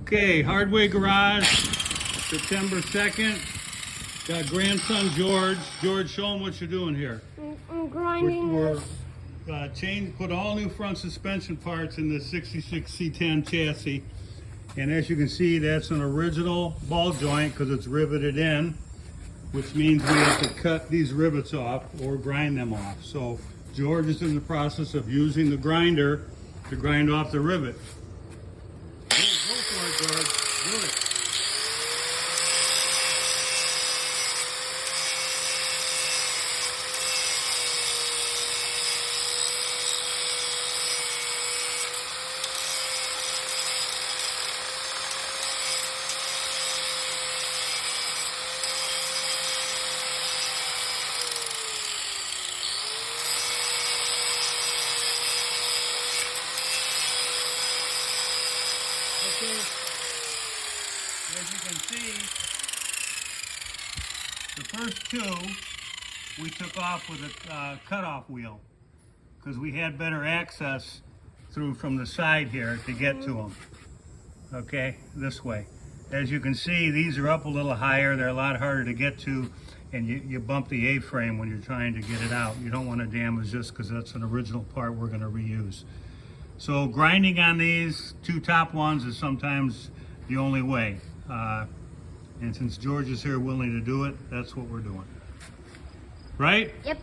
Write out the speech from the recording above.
Okay, Hardway Garage, September 2nd. Got grandson George. George, show him what you're doing here. I'm grinding. We're put all new front suspension parts in the 66 C10 chassis. And as you can see, that's an original ball joint because it's riveted in, which means we have to cut these rivets off or grind them off. So George is in the process of using the grinder to grind off the rivet. Go for it, George. Do it. Okay, as you can see, the first two we took off with a cutoff wheel because we had better access through from the side here to get to them. Okay, this way. As you can see, these are up a little higher. They're a lot harder to get to, and you bump the A-frame when you're trying to get it out. You don't want to damage this because that's an original part we're going to reuse. So grinding on these two top ones is sometimes the only way. And since George is here willing to do it, that's what we're doing. Right? Yep.